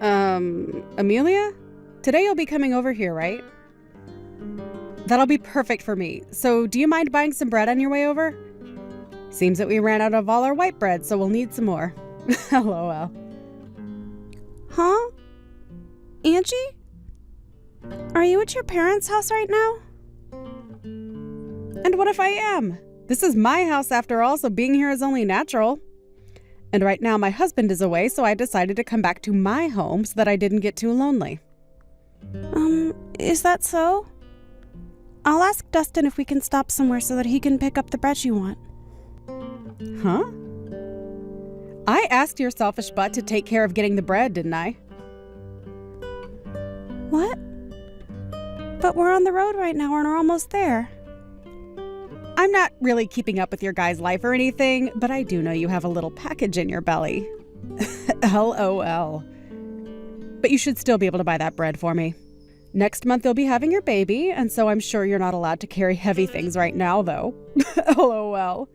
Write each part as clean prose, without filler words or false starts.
Amelia? Today you'll be coming over here, right? That'll be perfect for me. So do you mind buying some bread on your way over? Seems that we ran out of all our white bread, so we'll need some more. LOL. Huh? Angie? Are you at your parents' house right now? And what if I am? This is my house after all, so being here is only natural. And right now my husband is away, so I decided to come back to my home so that I didn't get too lonely. Is that so? I'll ask Dustin if we can stop somewhere so that he can pick up the bread you want. Huh? I asked your selfish butt to take care of getting the bread, didn't I? What? But we're on the road right now and we're almost there. I'm not really keeping up with your guy's life or anything, but I do know you have a little package in your belly. LOL. But you should still be able to buy that bread for me. Next month you'll be having your baby, and so I'm sure you're not allowed to carry heavy things right now, though. LOL.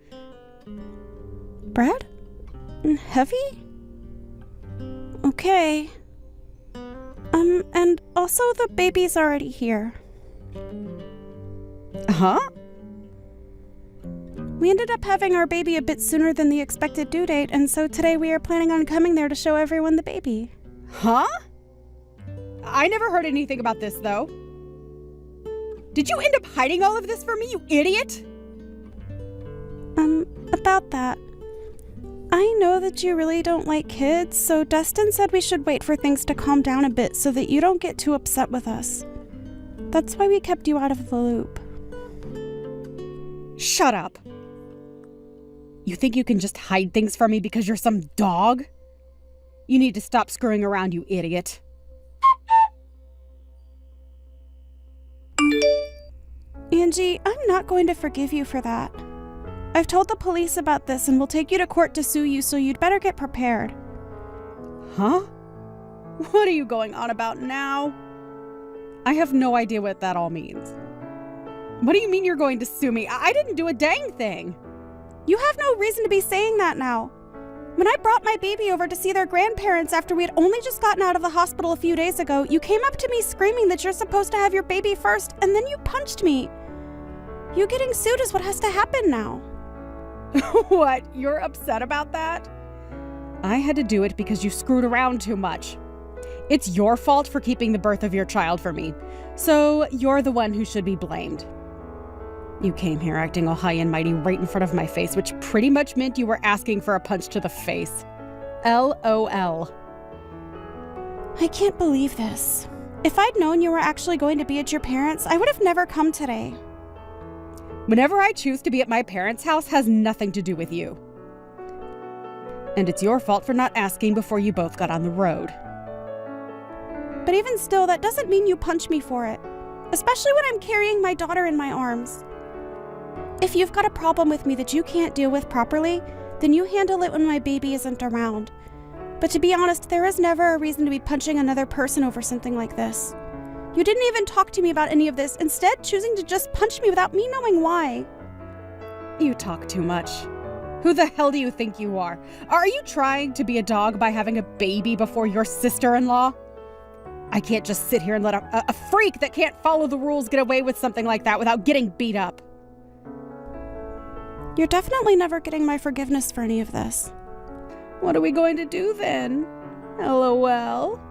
Bread? Heavy? Okay. And also the baby's already here. Huh? We ended up having our baby a bit sooner than the expected due date, and so today we are planning on coming there to show everyone the baby. Huh? I never heard anything about this, though. Did you end up hiding all of this from me, you idiot? About that. I know that you really don't like kids, so Dustin said we should wait for things to calm down a bit so that you don't get too upset with us. That's why we kept you out of the loop. Shut up. You think you can just hide things from me because you're some dog? You need to stop screwing around, you idiot. Angie, I'm not going to forgive you for that. I've told the police about this and we'll take you to court to sue you, so you'd better get prepared. Huh? What are you going on about now? I have no idea what that all means. What do you mean you're going to sue me? I didn't do a dang thing. You have no reason to be saying that now. When I brought my baby over to see their grandparents after we had only just gotten out of the hospital a few days ago, you came up to me screaming that you're supposed to have your baby first, and then you punched me. You getting sued is what has to happen now. What? You're upset about that? I had to do it because you screwed around too much. It's your fault for keeping the birth of your child from me, so you're the one who should be blamed. You came here acting all high and mighty right in front of my face, which pretty much meant you were asking for a punch to the face. LOL. I can't believe this. If I'd known you were actually going to be at your parents', I would have never come today. Whenever I choose to be at my parents' house has nothing to do with you. And it's your fault for not asking before you both got on the road. But even still, that doesn't mean you punch me for it. Especially when I'm carrying my daughter in my arms. If you've got a problem with me that you can't deal with properly, then you handle it when my baby isn't around. But to be honest, there is never a reason to be punching another person over something like this. You didn't even talk to me about any of this, instead choosing to just punch me without me knowing why. You talk too much. Who the hell do you think you are? Are you trying to be a dog by having a baby before your sister-in-law? I can't just sit here and let a freak that can't follow the rules get away with something like that without getting beat up. You're definitely never getting my forgiveness for any of this. What are we going to do then? LOL.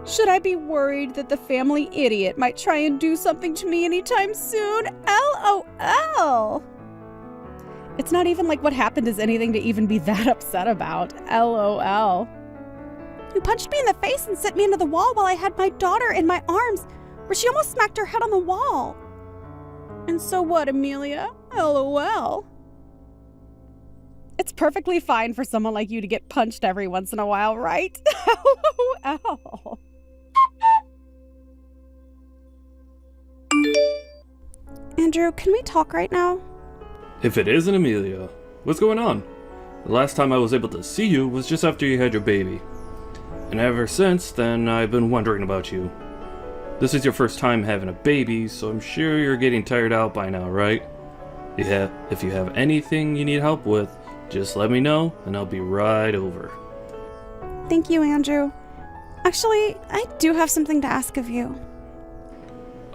Should I be worried that the family idiot might try and do something to me anytime soon? LOL. It's not even like what happened is anything to even be that upset about. LOL. You punched me in the face and sent me into the wall while I had my daughter in my arms, where she almost smacked her head on the wall. And so what, Amelia? LOL. It's perfectly fine for someone like you to get punched every once in a while, right? LOL. Andrew, can we talk right now? If it isn't Amelia, what's going on? The last time I was able to see you was just after you had your baby. And ever since then, I've been wondering about you. This is your first time having a baby, so I'm sure you're getting tired out by now, right? Yeah, if you have anything you need help with, just let me know and I'll be right over. Thank you, Andrew. Actually, I do have something to ask of you.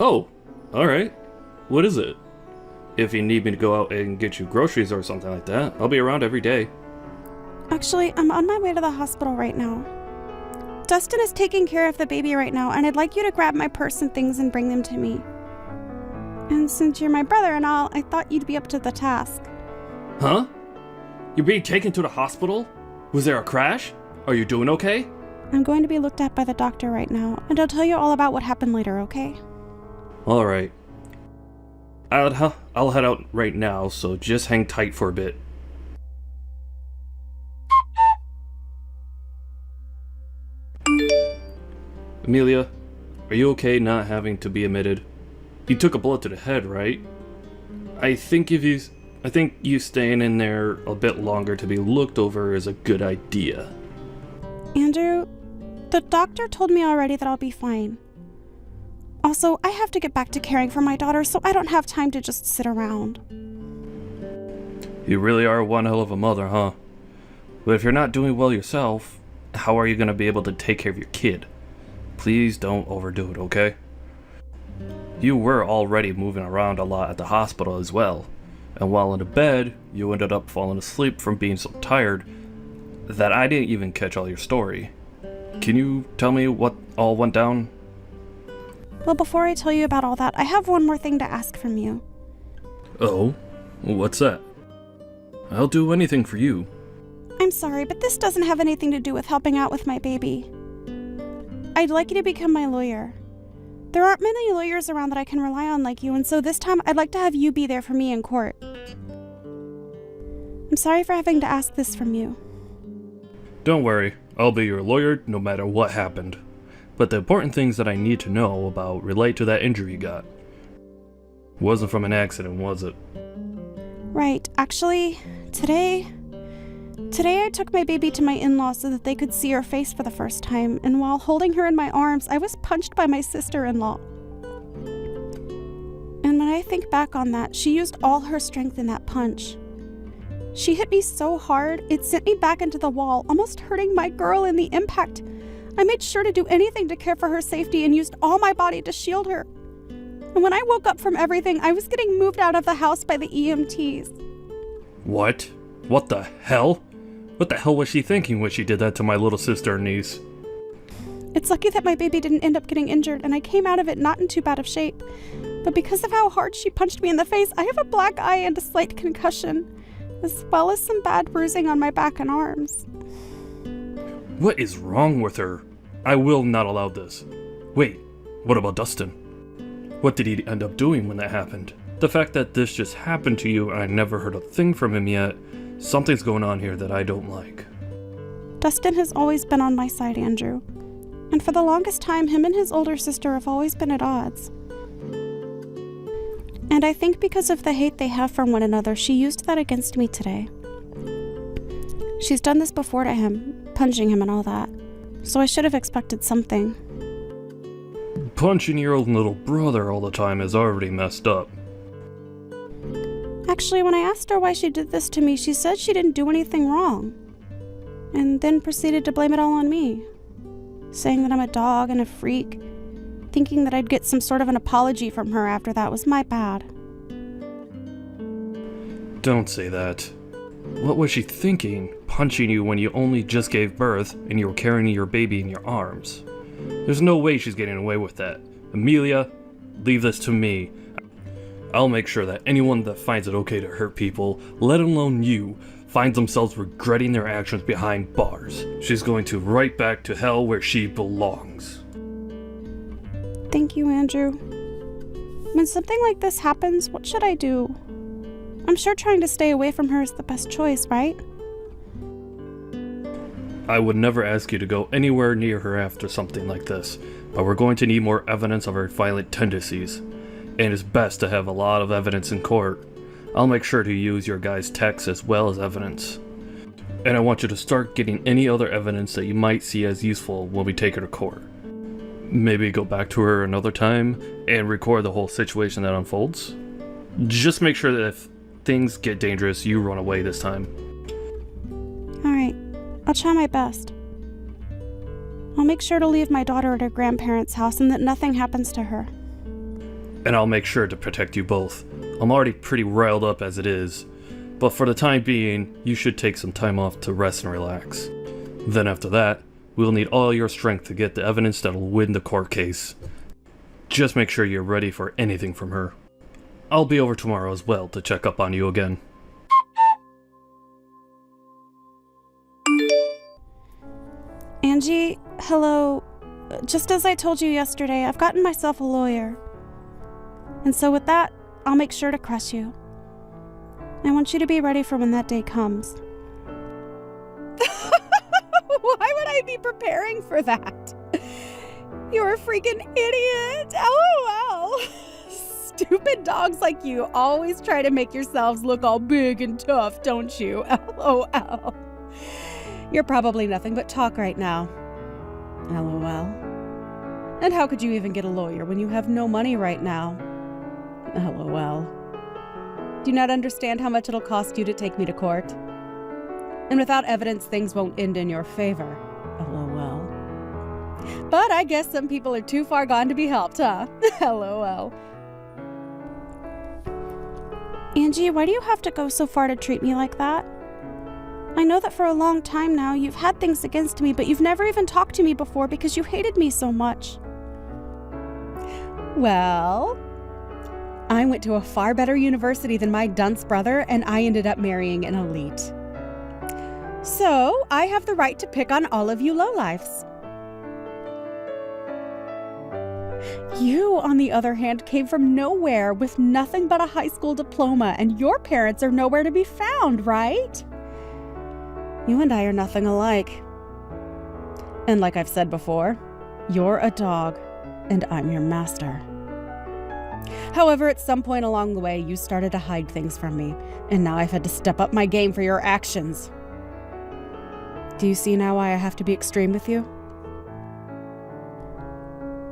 Oh, alright. What is it? If you need me to go out and get you groceries or something like that, I'll be around every day. Actually, I'm on my way to the hospital right now. Dustin is taking care of the baby right now, and I'd like you to grab my purse and things and bring them to me. And since you're my brother and all, I thought you'd be up to the task. Huh? You're being taken to the hospital? Was there a crash? Are you doing okay? I'm going to be looked at by the doctor right now, and I'll tell you all about what happened later, okay? Alright. I'll head out right now, so just hang tight for a bit. Amelia, are you okay not having to be admitted? You took a bullet to the head, right? I think you staying in there a bit longer to be looked over is a good idea. Andrew, the doctor told me already that I'll be fine. Also, I have to get back to caring for my daughter, so I don't have time to just sit around. You really are one hell of a mother, huh? But if you're not doing well yourself, how are you going to be able to take care of your kid? Please don't overdo it, okay? You were already moving around a lot at the hospital as well, and while in the bed, you ended up falling asleep from being so tired that I didn't even catch all your story. Can you tell me what all went down? Well, before I tell you about all that, I have one more thing to ask from you. Oh? What's that? I'll do anything for you. I'm sorry, but this doesn't have anything to do with helping out with my baby. I'd like you to become my lawyer. There aren't many lawyers around that I can rely on like you, and so this time I'd like to have you be there for me in court. I'm sorry for having to ask this from you. Don't worry, I'll be your lawyer no matter what happened. But the important things that I need to know about relate to that injury you got. Wasn't from an accident, was it? Right, actually, today I took my baby to my in-laws so that they could see her face for the first time, and while holding her in my arms, I was punched by my sister-in-law. And when I think back on that, she used all her strength in that punch. She hit me so hard, it sent me back into the wall, almost hurting my girl in the impact. I made sure to do anything to care for her safety and used all my body to shield her. And when I woke up from everything, I was getting moved out of the house by the EMTs. What? What the hell? What the hell was she thinking when she did that to my little sister and niece? It's lucky that my baby didn't end up getting injured, and I came out of it not in too bad of shape. But because of how hard she punched me in the face, I have a black eye and a slight concussion, as well as some bad bruising on my back and arms. What is wrong with her? I will not allow this. Wait, what about Dustin? What did he end up doing when that happened? The fact that this just happened to you and I never heard a thing from him yet, something's going on here that I don't like. Dustin has always been on my side, Andrew. And for the longest time, him and his older sister have always been at odds. And I think because of the hate they have for one another, she used that against me today. She's done this before to him, punching him and all that. So I should have expected something. Punching your own little brother all the time is already messed up. Actually, when I asked her why she did this to me, she said she didn't do anything wrong. And then proceeded to blame it all on me. Saying that I'm a dog and a freak. Thinking that I'd get some sort of an apology from her after that was my bad. Don't say that. What was she thinking, punching you when you only just gave birth and you were carrying your baby in your arms? There's no way she's getting away with that. Amelia, leave this to me. I'll make sure that anyone that finds it okay to hurt people, let alone you, finds themselves regretting their actions behind bars. She's going to right back to hell where she belongs. Thank you, Andrew. When something like this happens, what should I do? I'm sure trying to stay away from her is the best choice, right? I would never ask you to go anywhere near her after something like this, but we're going to need more evidence of her violent tendencies, and it's best to have a lot of evidence in court. I'll make sure to use your guys' texts as well as evidence. And I want you to start getting any other evidence that you might see as useful when we take her to court. Maybe go back to her another time and record the whole situation that unfolds. Just make sure that if things get dangerous, you run away this time. Alright, I'll try my best. I'll make sure to leave my daughter at her grandparents' house and that nothing happens to her. And I'll make sure to protect you both. I'm already pretty riled up as it is, but for the time being, you should take some time off to rest and relax. Then after that, we'll need all your strength to get the evidence that'll win the court case. Just make sure you're ready for anything from her. I'll be over tomorrow as well to check up on you again. Angie, hello. Just as I told you yesterday, I've gotten myself a lawyer. And so with that, I'll make sure to crush you. I want you to be ready for when that day comes. Why would I be preparing for that? You're a freaking idiot. LOL. Stupid dogs like you always try to make yourselves look all big and tough, don't you? LOL. You're probably nothing but talk right now. LOL. And how could you even get a lawyer when you have no money right now? LOL. Do you not understand how much it'll cost you to take me to court? And without evidence, things won't end in your favor. LOL. But I guess some people are too far gone to be helped, huh? LOL. Angie, why do you have to go so far to treat me like that? I know that for a long time now you've had things against me, but you've never even talked to me before because you hated me so much. Well, I went to a far better university than my dunce brother, and I ended up marrying an elite. So, I have the right to pick on all of you lowlifes. You, on the other hand, came from nowhere with nothing but a high school diploma, and your parents are nowhere to be found, right? You and I are nothing alike. And like I've said before, you're a dog, and I'm your master. However, at some point along the way, you started to hide things from me, and now I've had to step up my game for your actions. Do you see now why I have to be extreme with you?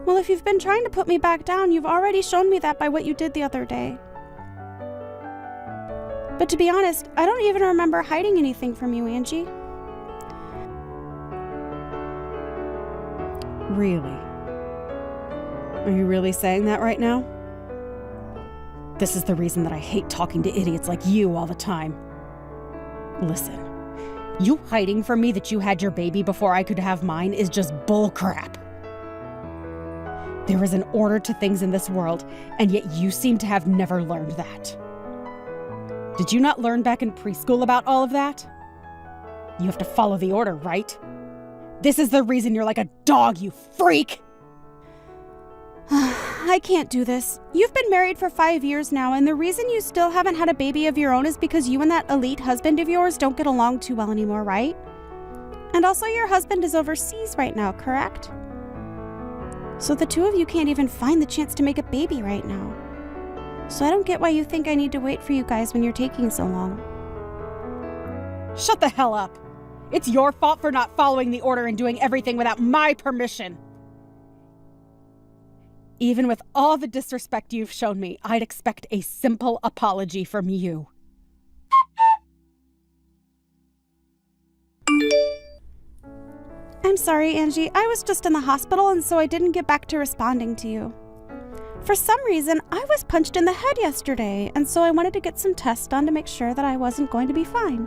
Well, if you've been trying to put me back down, you've already shown me that by what you did the other day. But to be honest, I don't even remember hiding anything from you, Angie. Really? Are you really saying that right now? This is the reason that I hate talking to idiots like you all the time. Listen, you hiding from me that you had your baby before I could have mine is just bullcrap. There is an order to things in this world, and yet you seem to have never learned that. Did you not learn back in preschool about all of that? You have to follow the order, right? This is the reason you're like a dog, you freak! I can't do this. You've been married for 5 years now, and the reason you still haven't had a baby of your own is because you and that elite husband of yours don't get along too well anymore, right? And also your husband is overseas right now, correct? So the two of you can't even find the chance to make a baby right now. So I don't get why you think I need to wait for you guys when you're taking so long. Shut the hell up! It's your fault for not following the order and doing everything without my permission. Even with all the disrespect you've shown me, I'd expect a simple apology from you. I'm sorry, Angie. I was just in the hospital, and so I didn't get back to responding to you. For some reason, I was punched in the head yesterday, and so I wanted to get some tests done to make sure that I wasn't going to be fine.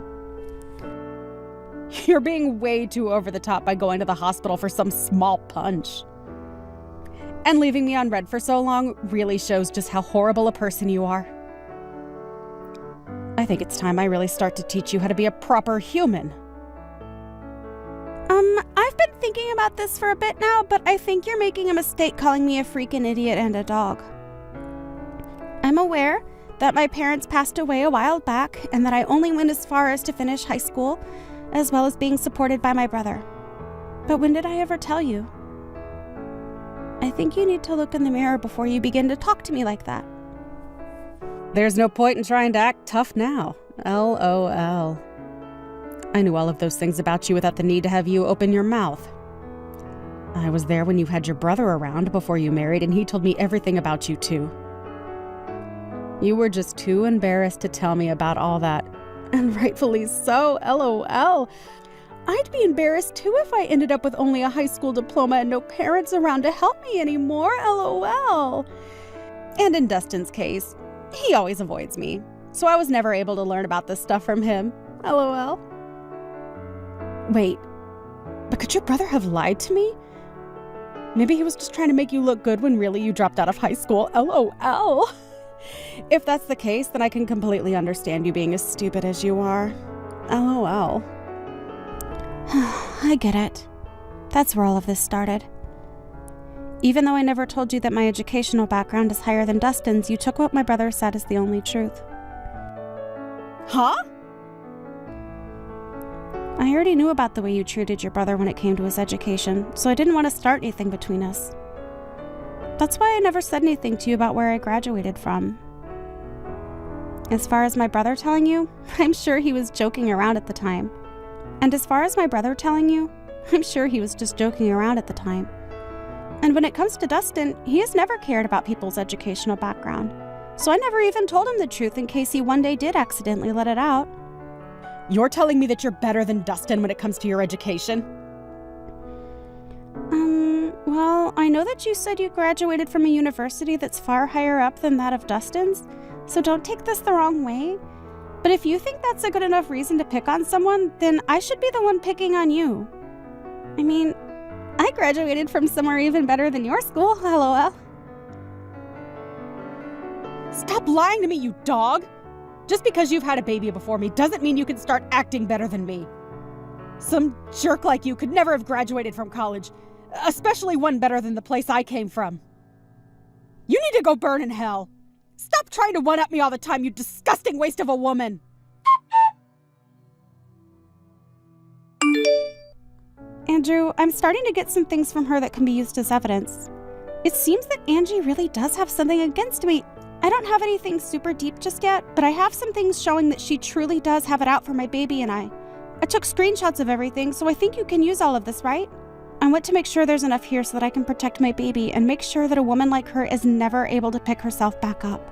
You're being way too over the top by going to the hospital for some small punch. And leaving me on red for so long really shows just how horrible a person you are. I think it's time I really start to teach you how to be a proper human. I've been thinking about this for a bit now, but I think you're making a mistake calling me a freaking idiot and a dog. I'm aware that my parents passed away a while back and that I only went as far as to finish high school, as well as being supported by my brother. But when did I ever tell you? I think you need to look in the mirror before you begin to talk to me like that. There's no point in trying to act tough now. LOL. I knew all of those things about you without the need to have you open your mouth. I was there when you had your brother around before you married, and he told me everything about you too. You were just too embarrassed to tell me about all that. And rightfully so, LOL. I'd be embarrassed too if I ended up with only a high school diploma and no parents around to help me anymore, LOL. And in Dustin's case, he always avoids me, so I was never able to learn about this stuff from him, LOL. Wait, but could your brother have lied to me? Maybe he was just trying to make you look good when really you dropped out of high school, LOL. If that's the case, then I can completely understand you being as stupid as you are, LOL. I get it. That's where all of this started. Even though I never told you that my educational background is higher than Dustin's, you took what my brother said as the only truth. Huh? I already knew about the way you treated your brother when it came to his education, so I didn't want to start anything between us. That's why I never said anything to you about where I graduated from. As far as my brother telling you, I'm sure he was joking around at the time. And as far as my brother telling you, I'm sure he was just joking around at the time. And when it comes to Dustin, he has never cared about people's educational background, so I never even told him the truth in case he one day did accidentally let it out. You're telling me that you're better than Dustin when it comes to your education? Well, I know that you said you graduated from a university that's far higher up than that of Dustin's, so don't take this the wrong way. But if you think that's a good enough reason to pick on someone, then I should be the one picking on you. I mean, I graduated from somewhere even better than your school, LOL. Stop lying to me, you dog! Just because you've had a baby before me doesn't mean you can start acting better than me. Some jerk like you could never have graduated from college, especially one better than the place I came from. You need to go burn in hell. Stop trying to one-up me all the time, you disgusting waste of a woman! Andrew, I'm starting to get some things from her that can be used as evidence. It seems that Angie really does have something against me. I don't have anything super deep just yet, but I have some things showing that she truly does have it out for my baby and I. I took screenshots of everything, so I think you can use all of this, right? I want to make sure there's enough here so that I can protect my baby and make sure that a woman like her is never able to pick herself back up.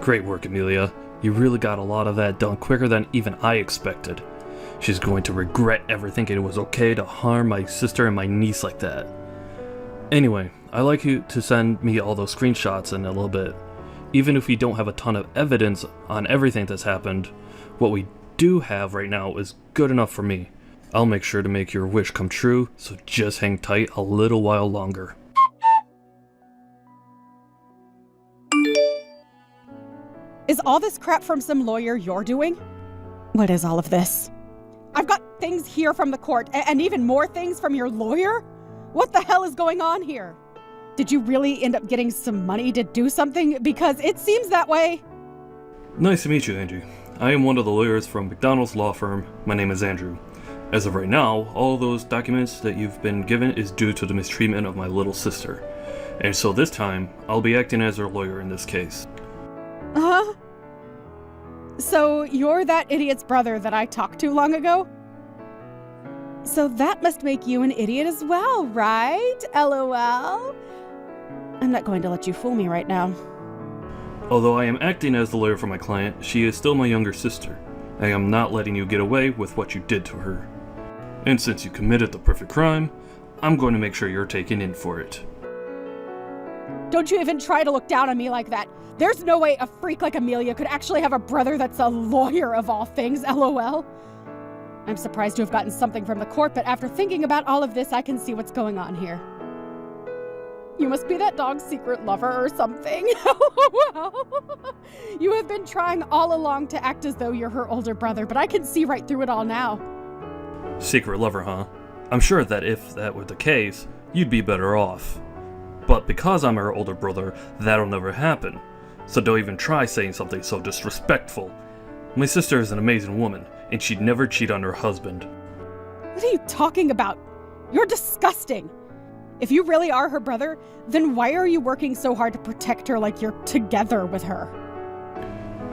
Great work, Amelia. You really got a lot of that done quicker than even I expected. She's going to regret ever thinking it was okay to harm my sister and my niece like that. Anyway, I'd like you to send me all those screenshots in a little bit. Even if we don't have a ton of evidence on everything that's happened, what we do have right now is good enough for me. I'll make sure to make your wish come true, so just hang tight a little while longer. Is all this crap from some lawyer you're doing? What is all of this? I've got things here from the court, and even more things from your lawyer? What the hell is going on here? Did you really end up getting some money to do something? Because it seems that way. Nice to meet you, Angie. I am one of the lawyers from McDonald's law firm. My name is Andrew. As of right now, all those documents that you've been given is due to the mistreatment of my little sister. And so this time, I'll be acting as her lawyer in this case. Huh? So you're that idiot's brother that I talked to long ago? So that must make you an idiot as well, right? LOL? I'm not going to let you fool me right now. Although I am acting as the lawyer for my client, she is still my younger sister. I am not letting you get away with what you did to her. And since you committed the perfect crime, I'm going to make sure you're taken in for it. Don't you even try to look down on me like that. There's no way a freak like Amelia could actually have a brother that's a lawyer of all things, LOL. I'm surprised to have gotten something from the court, but after thinking about all of this, I can see what's going on here. You must be that dog's secret lover or something. You have been trying all along to act as though you're her older brother, but I can see right through it all now. Secret lover, huh? I'm sure that if that were the case, you'd be better off. But because I'm her older brother, that'll never happen. So don't even try saying something so disrespectful. My sister is an amazing woman, and she'd never cheat on her husband. What are you talking about? You're disgusting. If you really are her brother, then why are you working so hard to protect her like you're together with her?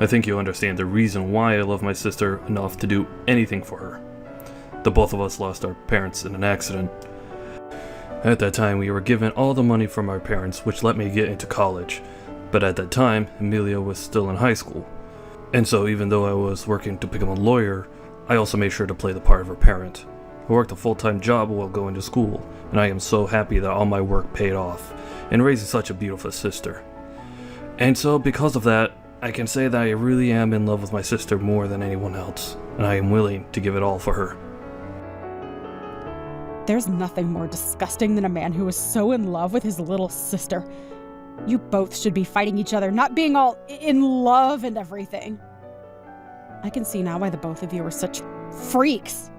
I think you understand the reason why I love my sister enough to do anything for her. The both of us lost our parents in an accident. At that time, we were given all the money from our parents, which let me get into college. But at that time, Amelia was still in high school. And so even though I was working to become a lawyer, I also made sure to play the part of her parent. I worked a full-time job while going to school, and I am so happy that all my work paid off in raising such a beautiful sister. And so, because of that, I can say that I really am in love with my sister more than anyone else, and I am willing to give it all for her. There's nothing more disgusting than a man who is so in love with his little sister. You both should be fighting each other, not being all in love and everything. I can see now why the both of you are such freaks.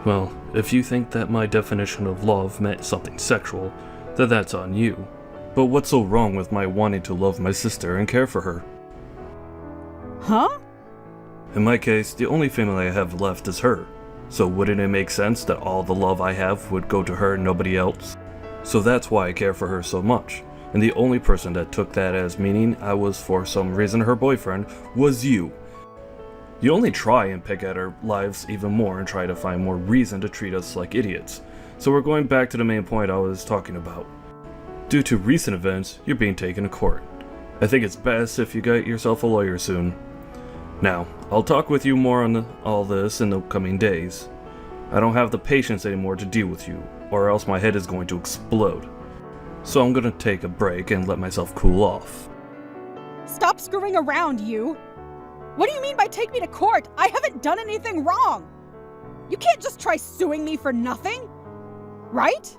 Well, if you think that my definition of love meant something sexual, then that's on you. But what's so wrong with my wanting to love my sister and care for her? Huh? In my case, the only family I have left is her. So wouldn't it make sense that all the love I have would go to her and nobody else? So that's why I care for her so much. And the only person that took that as meaning I was for some reason her boyfriend was you. You only try and pick at our lives even more and try to find more reason to treat us like idiots. So we're going back to the main point I was talking about. Due to recent events, you're being taken to court. I think it's best if you get yourself a lawyer soon. Now, I'll talk with you more on all this in the coming days. I don't have the patience anymore to deal with you, or else my head is going to explode. So I'm gonna take a break and let myself cool off. Stop screwing around, you! What do you mean by take me to court? I haven't done anything wrong! You can't just try suing me for nothing, right?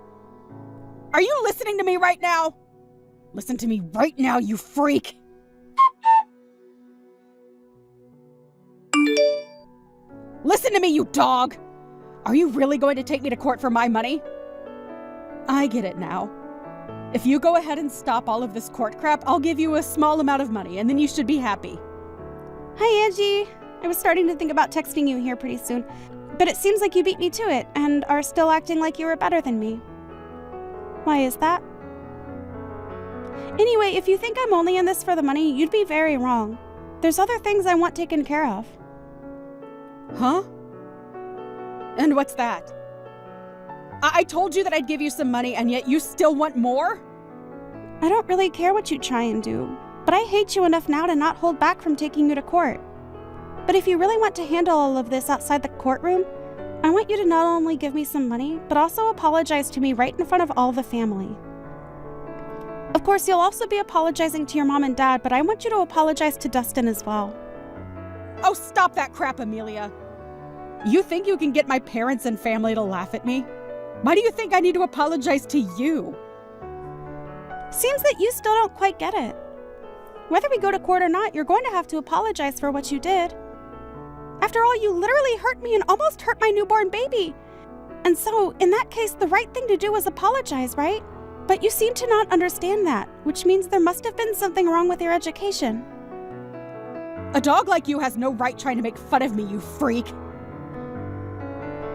Are you listening to me right now? Listen to me right now, you freak! Listen to me, you dog! Are you really going to take me to court for my money? I get it now. If you go ahead and stop all of this court crap, I'll give you a small amount of money, and then you should be happy. Hi, Angie. I was starting to think about texting you here pretty soon, but it seems like you beat me to it and are still acting like you were better than me. Why is that? Anyway, if you think I'm only in this for the money, you'd be very wrong. There's other things I want taken care of. Huh? And what's that? I told you that I'd give you some money, and yet you still want more? I don't really care what you try and do, but I hate you enough now to not hold back from taking you to court. But if you really want to handle all of this outside the courtroom, I want you to not only give me some money, but also apologize to me right in front of all the family. Of course, you'll also be apologizing to your mom and dad, but I want you to apologize to Dustin as well. Oh, stop that crap, Amelia. You think you can get my parents and family to laugh at me? Why do you think I need to apologize to you? Seems that you still don't quite get it. Whether we go to court or not, you're going to have to apologize for what you did. After all, you literally hurt me and almost hurt my newborn baby. And so, in that case, the right thing to do is apologize, right? But you seem to not understand that, which means there must have been something wrong with your education. A dog like you has no right trying to make fun of me, you freak.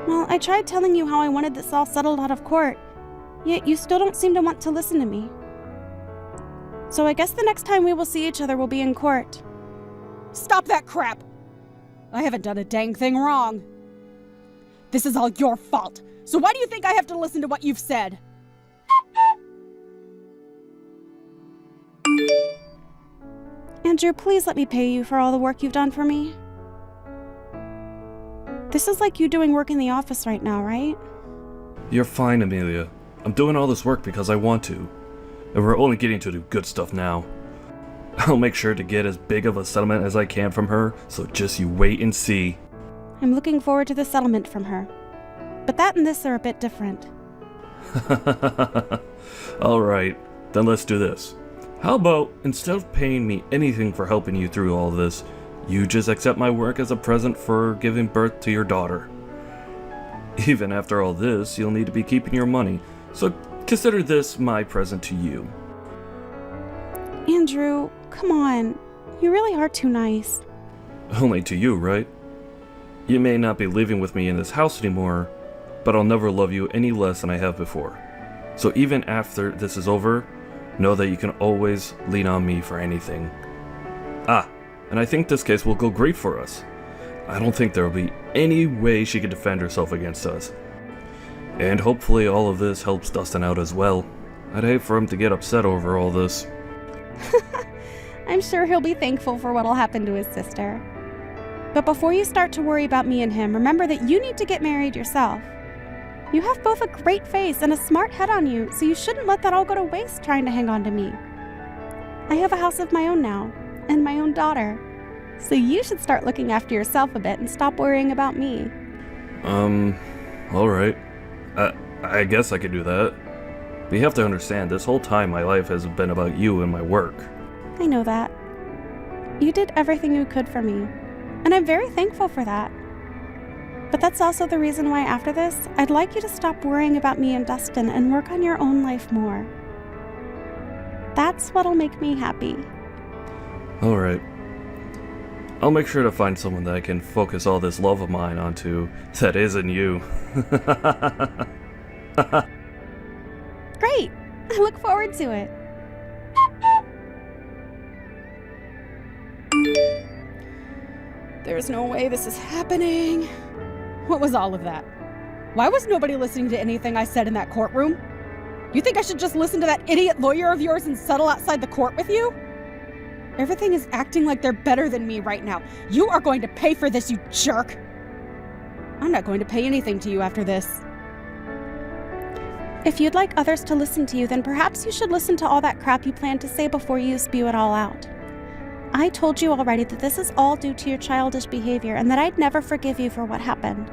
Well, I tried telling you how I wanted this all settled out of court, yet you still don't seem to want to listen to me. So I guess the next time we will see each other will be in court. Stop that crap! I haven't done a dang thing wrong. This is all your fault, so why do you think I have to listen to what you've said? Andrew, please let me pay you for all the work you've done for me. This is like you doing work in the office right now, right? You're fine, Amelia. I'm doing all this work because I want to. And we're only getting to the good stuff now. I'll make sure to get as big of a settlement as I can from her, so just you wait and see. I'm looking forward to the settlement from her. But that and this are a bit different. Alright, then let's do this. How about, instead of paying me anything for helping you through all this, you just accept my work as a present for giving birth to your daughter. Even after all this, you'll need to be keeping your money, so consider this my present to you. Andrew, come on. You really are too nice. Only to you, right? You may not be living with me in this house anymore, but I'll never love you any less than I have before. So even after this is over, know that you can always lean on me for anything. Ah, and I think this case will go great for us. I don't think there will be any way she could defend herself against us. And hopefully all of this helps Dustin out as well. I'd hate for him to get upset over all this. I'm sure he'll be thankful for what'll happen to his sister. But before you start to worry about me and him, remember that you need to get married yourself. You have both a great face and a smart head on you, so you shouldn't let that all go to waste trying to hang on to me. I have a house of my own now, and my own daughter. So you should start looking after yourself a bit and stop worrying about me. Alright. I guess I could do that. But you have to understand, this whole time my life has been about you and my work. I know that. You did everything you could for me, and I'm very thankful for that. But that's also the reason why after this, I'd like you to stop worrying about me and Dustin and work on your own life more. That's what'll make me happy. Alright. I'll make sure to find someone that I can focus all this love of mine onto that isn't you. Great! I look forward to it. There's no way this is happening. What was all of that? Why was nobody listening to anything I said in that courtroom? You think I should just listen to that idiot lawyer of yours and settle outside the court with you? Everything is acting like they're better than me right now. You are going to pay for this, you jerk! I'm not going to pay anything to you after this. If you'd like others to listen to you, then perhaps you should listen to all that crap you planned to say before you spew it all out. I told you already that this is all due to your childish behavior and that I'd never forgive you for what happened.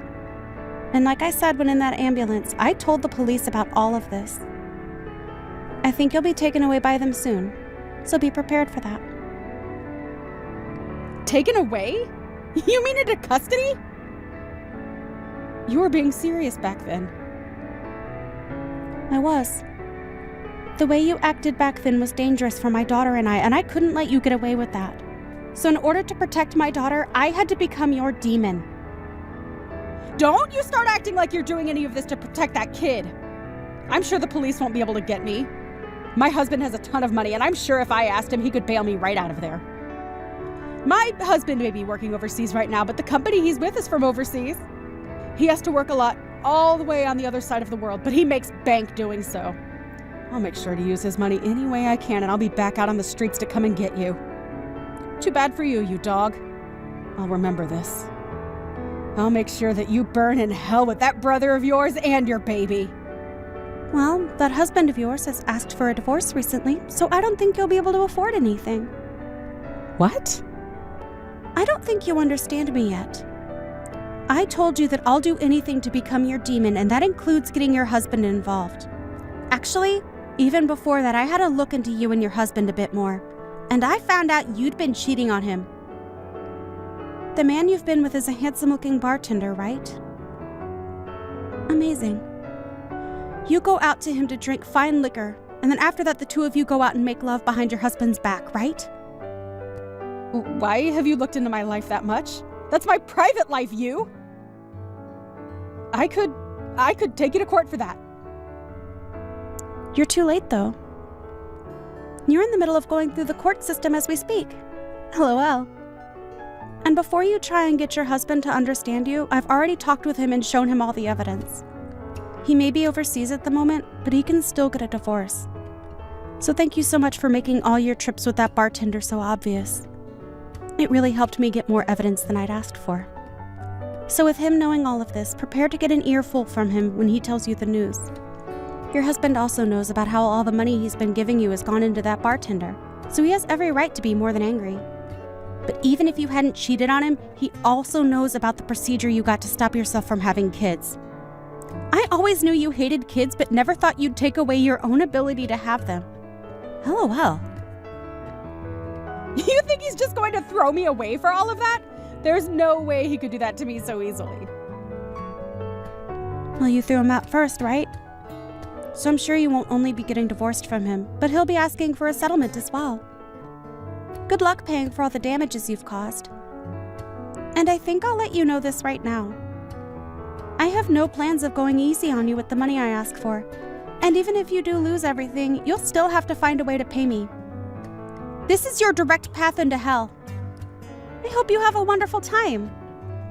And like I said when in that ambulance, I told the police about all of this. I think you'll be taken away by them soon, so be prepared for that. Taken away? You mean into custody? You were being serious back then. I was. The way you acted back then was dangerous for my daughter and I couldn't let you get away with that. So in order to protect my daughter, I had to become your demon. Don't you start acting like you're doing any of this to protect that kid. I'm sure the police won't be able to get me. My husband has a ton of money, and I'm sure if I asked him, he could bail me right out of there. My husband may be working overseas right now, but the company he's with is from overseas. He has to work a lot all the way on the other side of the world, but he makes bank doing so. I'll make sure to use his money any way I can, and I'll be back out on the streets to come and get you. Too bad for you, you dog. I'll remember this. I'll make sure that you burn in hell with that brother of yours and your baby. Well, that husband of yours has asked for a divorce recently, so I don't think you'll be able to afford anything. What? I don't think you understand me yet. I told you that I'll do anything to become your demon, and that includes getting your husband involved. Actually, even before that, I had a look into you and your husband a bit more, and I found out you'd been cheating on him. The man you've been with is a handsome-looking bartender, right? Amazing. You go out to him to drink fine liquor, and then after that the two of you go out and make love behind your husband's back, right? Why have you looked into my life that much? That's my private life, you! I could take you to court for that. You're too late, though. You're in the middle of going through the court system as we speak. LOL. And before you try and get your husband to understand you, I've already talked with him and shown him all the evidence. He may be overseas at the moment, but he can still get a divorce. So thank you so much for making all your trips with that bartender so obvious. It really helped me get more evidence than I'd asked for. So with him knowing all of this, prepare to get an earful from him when he tells you the news. Your husband also knows about how all the money he's been giving you has gone into that bartender, so he has every right to be more than angry. But even if you hadn't cheated on him, he also knows about the procedure you got to stop yourself from having kids. I always knew you hated kids, but never thought you'd take away your own ability to have them. LOL. You think he's just going to throw me away for all of that? There's no way he could do that to me so easily. Well, you threw him out first, right? So I'm sure you won't only be getting divorced from him, but he'll be asking for a settlement as well. Good luck paying for all the damages you've caused. And I think I'll let you know this right now. I have no plans of going easy on you with the money I ask for. And even if you do lose everything, you'll still have to find a way to pay me. This is your direct path into hell. I hope you have a wonderful time.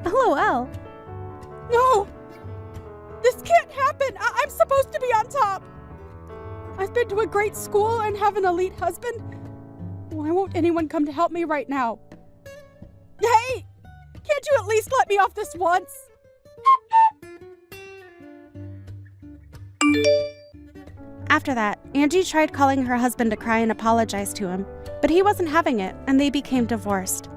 LOL. No! This can't happen! I'm supposed to be on top! I've been to a great school and have an elite husband. Why won't anyone come to help me right now? Hey! Can't you at least let me off this once? After that, Angie tried calling her husband to cry and apologize to him, but he wasn't having it, and they became divorced.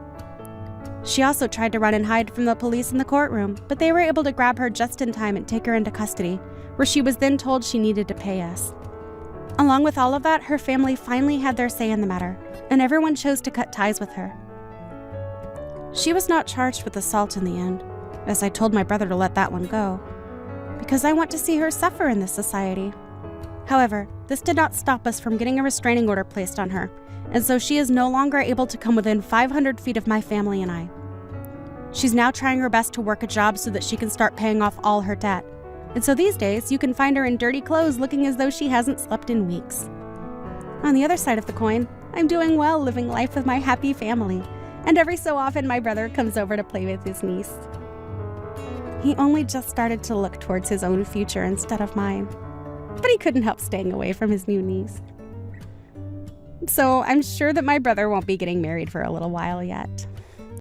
She also tried to run and hide from the police in the courtroom, but they were able to grab her just in time and take her into custody, where she was then told she needed to pay us. Along with all of that, her family finally had their say in the matter, and everyone chose to cut ties with her. She was not charged with assault in the end, as I told my brother to let that one go, because I want to see her suffer in this society. However, this did not stop us from getting a restraining order placed on her, and so she is no longer able to come within 500 feet of my family and I. She's now trying her best to work a job so that she can start paying off all her debt, and so these days you can find her in dirty clothes looking as though she hasn't slept in weeks. On the other side of the coin, I'm doing well living life with my happy family, and every so often my brother comes over to play with his niece. He only just started to look towards his own future instead of mine, but he couldn't help staying away from his new niece. So I'm sure that my brother won't be getting married for a little while yet.